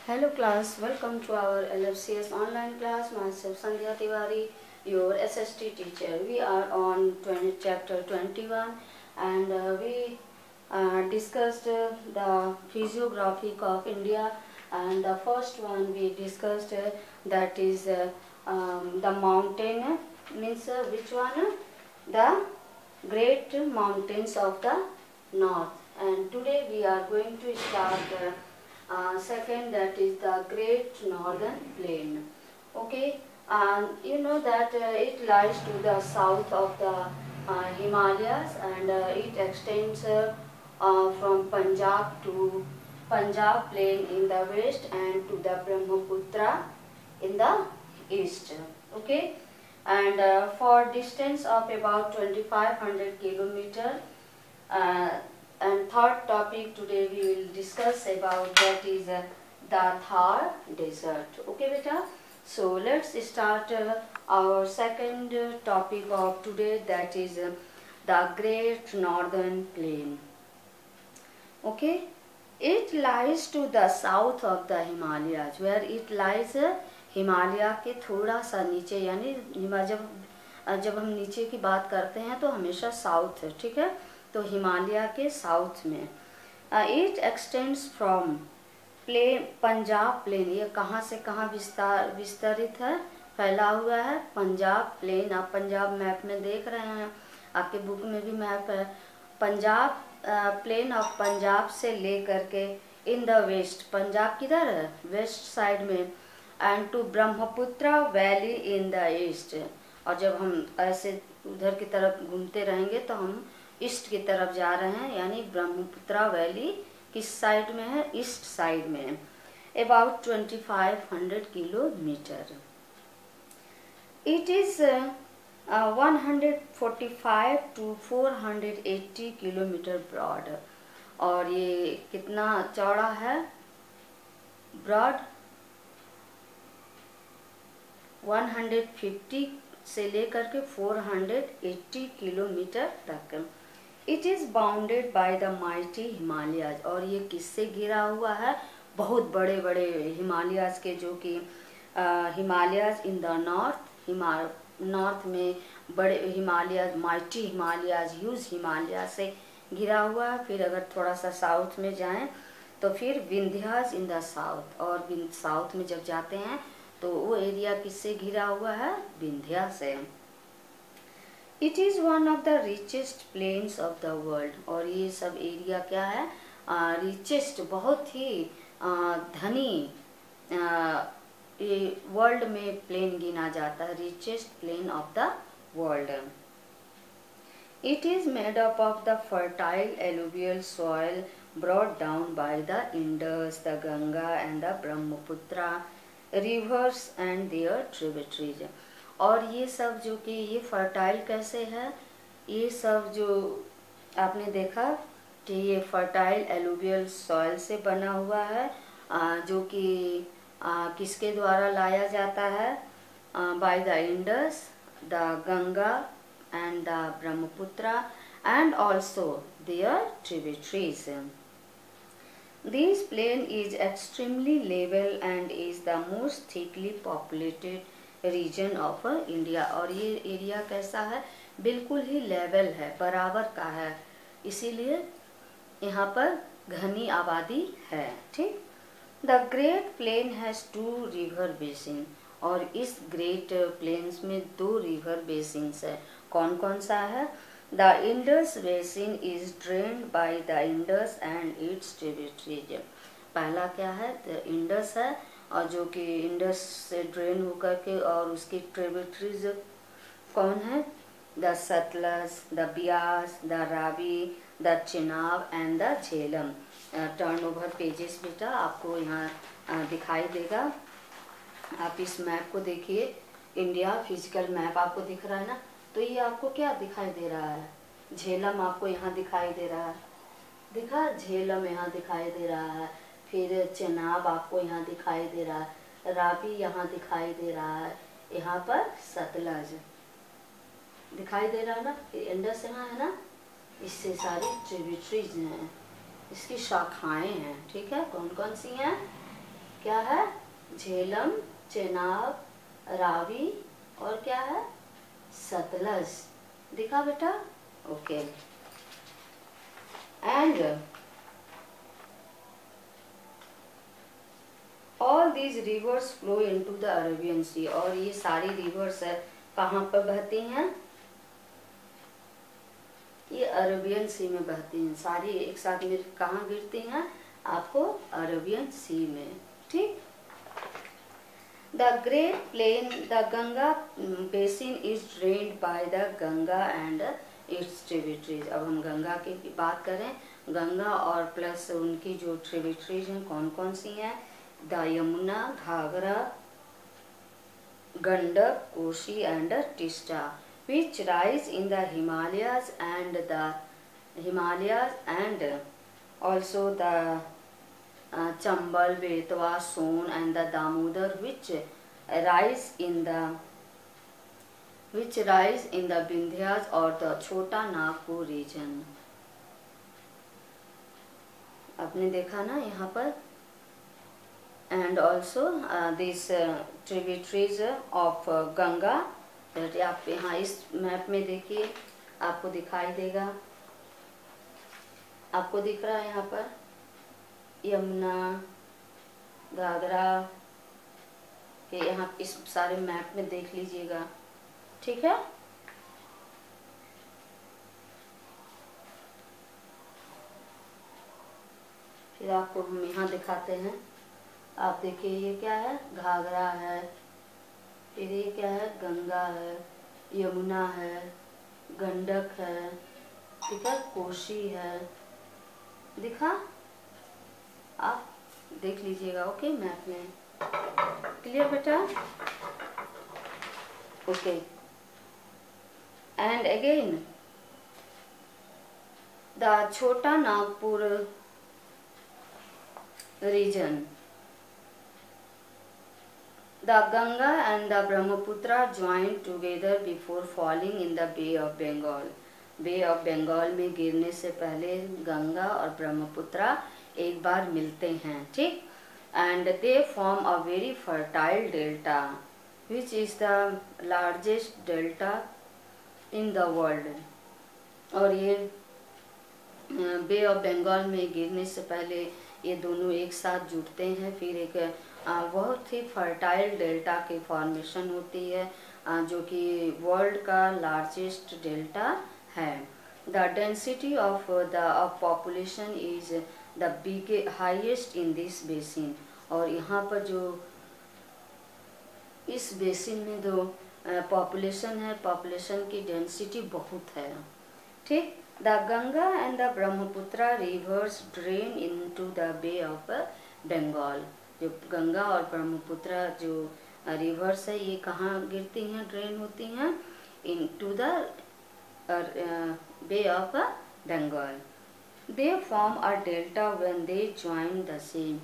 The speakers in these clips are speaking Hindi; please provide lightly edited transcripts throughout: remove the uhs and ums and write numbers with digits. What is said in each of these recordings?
Hello class, welcome to our LFCS online class. Myself Sandhya Tiwari, your SST teacher. We are on chapter 21 and we discussed the physiographic of India, and the first one we discussed that is the mountain, means which one? The great mountains of the north. And today we are going to start second, that is the Great Northern Plain. Okay, and you know that it lies to the south of the Himalayas, and it extends from Punjab to Punjab Plain in the west and to the Brahmaputra in the east. Okay, and for distance of about 2500 kilometer. And third topic today we will discuss about, that is the Thar desert. Okay beta, so let's start our second topic of today, that is the Great Northern Plain. Okay, it lies to the south of the Himalayas, where it lies Himalaya के थोड़ा सा नीचे, यानी जब हम नीचे की बात करते हैं तो हमेशा साउथ है, ठीक है, तो हिमालय के साउथ में. It extends from Punjab plain. ये कहाँ से कहाँ विस्तरित है, फैला हुआ है? पंजाब प्लेन. आप पंजाब मैप में देख रहे हैं, आपके बुक में भी मैप है. पंजाब प्लेन ऑफ पंजाब से लेकर के इन द वेस्ट, पंजाब किधर है? वेस्ट साइड में. And to Brahmaputra valley in the east. और जब हम ऐसे उधर की तरफ घूमते रहेंगे तो हम ईस्ट की तरफ जा रहे हैं, यानी ब्रह्मपुत्र वैली किस साइड में है? ईस्ट साइड में. About 2500 kilometre. It is 145 to 480 kilometre broad. और ये कितना चौड़ा है? ब्रॉड 150 से लेकर के 480 किलोमीटर तक. It is bounded by the mighty Himalayas. और ये किससे घिरा हुआ है? बहुत बड़े बड़े हिमालयाज के, जो कि Himalayas in the north, north में बड़े हिमालयाज, माइटी हिमालयाज, ह्यूज हिमालयाज से घिरा हुआ है. फिर अगर थोड़ा सा साउथ में जाएं तो फिर विंध्याज इन द साउथ. और साउथ में जब जाते हैं तो वो एरिया किससे घिरा हुआ है? विंध्या से. It is one of the richest plains of the world. और ये सब एरिया क्या है? रिचेस्ट, बहुत ही धनी, ये वर्ल्ड में प्लेन गिना जाता है, richest plain of the world. It is made up of the fertile alluvial soil brought down by the Indus, the Ganga and the Brahmaputra rivers and their tributaries. और ये सब जो कि ये फर्टाइल कैसे है? ये सब जो आपने देखा कि ये फर्टाइल एलुवियल सॉइल से बना हुआ है, जो कि किसके द्वारा लाया जाता है? By the Indus, the Ganga and the Brahmaputra and also their tributaries. This plain is extremely level and is the most thickly populated region of India. और ये एरिया कैसा है? बिल्कुल ही लेवल है, बराबर का है, इसीलिए यहाँ पर घनी आबादी है. ठीक. The great plain has 2 river basin. और इस ग्रेट प्लेन्स में 2 रिवर बेसिन्स है. कौन कौन सा है? The Indus Basin is drained by the Indus and its tributaries. पहला क्या है? The Indus है, और जो कि इंडस से ड्रेन होकर के, और उसकी ट्रिब्यूटरीज कौन है? The Sutlej, the Beas, the Ravi, the Chenab and the Jhelum. Turn over pages बेटा आपको यहाँ दिखाई देगा. आप इस मैप को देखिए, इंडिया फिजिकल मैप आपको दिख रहा है ना, तो ये आपको क्या दिखाई दे रहा है? झेलम आपको यहाँ दिखाई दे रहा है, दिखा? झेलम यहाँ दिखाई दे रहा है. फिर चेनाब आपको यहाँ दिखाई दे रहा है, रावी यहाँ दिखाई दे रहा है, यहाँ पर सतलज दिखाई दे रहा है ना, इंडस यहाँ है ना. इससे सारी ट्रिब्यूटरीज हैं, इसकी शाखाएं हैं. ठीक है, कौन कौन सी हैं? क्या है, झेलम, चेनाब, रावी और क्या है, सतलज। दिखा बेटा, okay. And all these rivers flow into the Arabian sea, और ये सारी रिवर्स है कहाँ पर बहती हैं, ये अरेबियन सी में बहती हैं सारी एक साथ में। कहाँ गिरती हैं आपको, अरेबियन सी में, ठीक। The great plain, the Ganga basin is drained by the Ganga and it's tributaries. अब हम गंगा की बात करें, गंगा और प्लस उनकी जो ट्रिब्यूटरीज हैं कौन कौन सी हैं, the Yamuna, Ghaghara, Gandak, Kosi and Teesta, which rise in the Himalayas and also the Chambal, Betwa, Son and the Damodar, which rise in the Vindhyas or the Chota Nagpur region। आपने देखा ना यहाँ पर। and also these tributaries of Ganga, आप यहाँ इस मैप में देखिए, आपको दिखाई देगा, आपको दिख रहा है यहाँ पर यमुना, घाघरा के, यहाँ इस सारे मैप में देख लीजिएगा, ठीक है। फिर आपको हम यहाँ दिखाते हैं, आप देखिए ये क्या है, घाघरा है, फिर ये क्या है, गंगा है, यमुना है, गंडक है, ठीक है, कोशी है, दिखा, आप देख लीजिएगा, ओके, मैप में। क्लियर बेटा, okay. And again the Chota Nagpur region, the Ganga and the Brahmaputra joined together before falling in the Bay of Bengal। Bay of Bengal में गिरने से पहले गंगा और ब्रह्मपुत्रा एक बार मिलते हैं, ठीक। And they form a very fertile delta which is the largest delta in the world. और ये बे ऑफ बंगाल में गिरने से पहले ये दोनों एक साथ जुड़ते हैं, फिर एक बहुत ही फर्टाइल डेल्टा की फॉर्मेशन होती है, जो कि वर्ल्ड का लार्जेस्ट डेल्टा है। The density of population is the highest in this basin. और यहाँ पर जो इस बेसिन में जो पॉपुलेशन है, पॉपुलेशन की डेंसिटी बहुत है, ठीक। The Ganga and the Brahmaputra rivers drain into the bay of Bengal. जो गंगा और ब्रह्मपुत्रा जो रिवर्स है, ये कहाँ गिरती हैं, ड्रेन होती हैं into the bay of Bengal. They form a delta when they join the sea.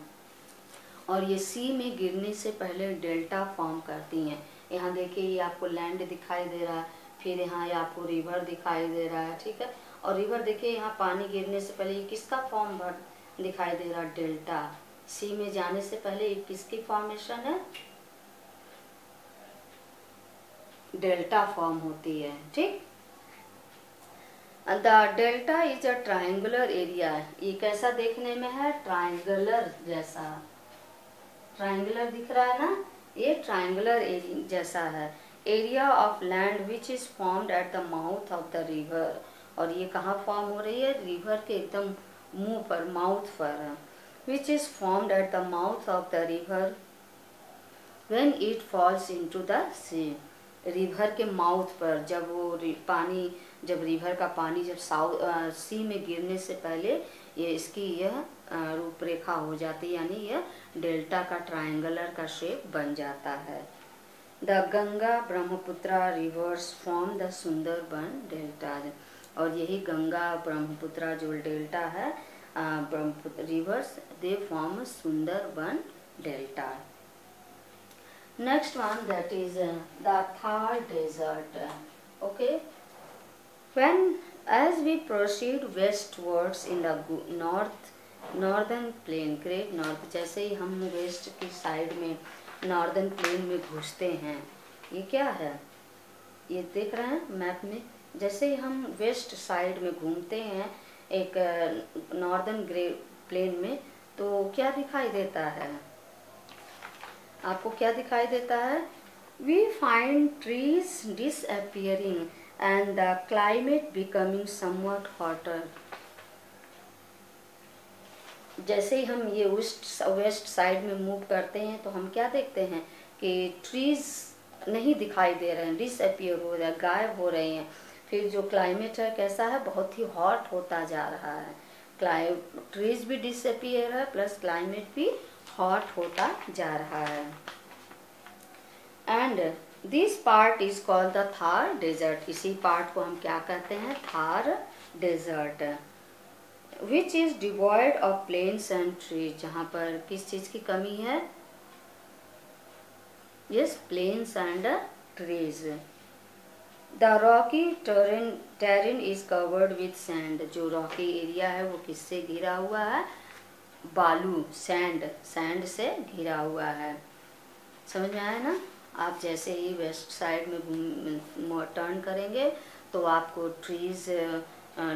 और ये सी में गिरने से पहले डेल्टा फॉर्म करती हैं। यहाँ देखिए, ये आपको लैंड दिखाई दे रहा है, फिर यहाँ ये आपको रिवर दिखाई दे रहा है, ठीक है। और रिवर देखिए, यहाँ पानी गिरने से पहले ये किसका फॉर्म दिखाई दे रहा, डेल्टा। सी में जाने से पहले ये किसकी फॉर्मेशन है, डेल्टा फॉर्म होती है, ठीक। The delta is a triangular area. ये कैसा देखने में है, ट्रायंगुलर जैसा, ट्रायंगुलर दिख रहा है ना, ये ट्रायंगुलर एरिया जैसा है। Area of land which is formed at the mouth of the river. और ये कहाँ फॉर्म हो रही है, रिवर के एकदम मुंह पर, माउथ पर। Which is formed at the mouth of the river when it falls into the sea. River के माउथ पर जब वो पानी, जब रिवर का पानी जब सी में गिरने से पहले ये इसकी यह रूपरेखा हो जाती है, यानी यह डेल्टा का ट्रायंगुलर का शेप बन जाता है। The Ganga Brahmaputra reverse form the Sundarban delta. और यही गंगा ब्रह्मपुत्रा जो डेल्टा है, Brahmaputra reverse, they form Sundarban delta. Next one, that is the Thar Desert. Okay, when as we proceed westwards in the northern plain, great north, जैसे ही हम वेस्ट की साइड में नॉर्दर्न प्लेन में घुसते हैं, ये क्या है, ये देख रहे हैं मैप में, जैसे ही हम वेस्ट साइड में घूमते हैं एक नॉर्दर्न ग्रे प्लेन में, तो क्या दिखाई देता है, आपको क्या दिखाई देता है, we find trees disappearing and the climate becoming somewhat hotter. जैसे ही हम ये वेस्ट साइड में मूव करते हैं तो हम क्या देखते हैं कि ट्रीज नहीं दिखाई दे रहे हैं, डिसअपियर हो रहे हैं, गायब हो रहे हैं। फिर जो क्लाइमेट है कैसा है, बहुत ही हॉट होता जा रहा है, ट्रीज भी डिसअपियर है प्लस क्लाइमेट भी हॉट होता जा रहा है। And this part is called the Thar desert, इसी पार्ट को हम क्या कहते हैं, Thar desert, which is devoid of plains and trees, जहाँ पर किस चीज की कमी है, yes plains and trees. The rocky terrain is covered with sand, जो रॉकी एरिया है वो किससे घिरा हुआ है, बालू, सैंड से घिरा हुआ है। समझ में आया ना। आप जैसे ही वेस्ट साइड में टर्न करेंगे तो आपको ट्रीज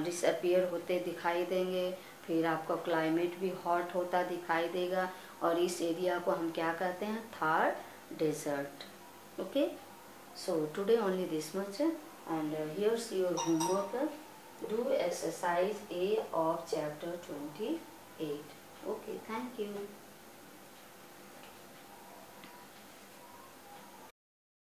डिसअपियर होते दिखाई देंगे, फिर आपका क्लाइमेट भी हॉट होता दिखाई देगा, और इस एरिया को हम क्या कहते हैं, Thar desert. Okay, so today only this much, and here's your homework, do exercise A of chapter 28. Okay, thank you.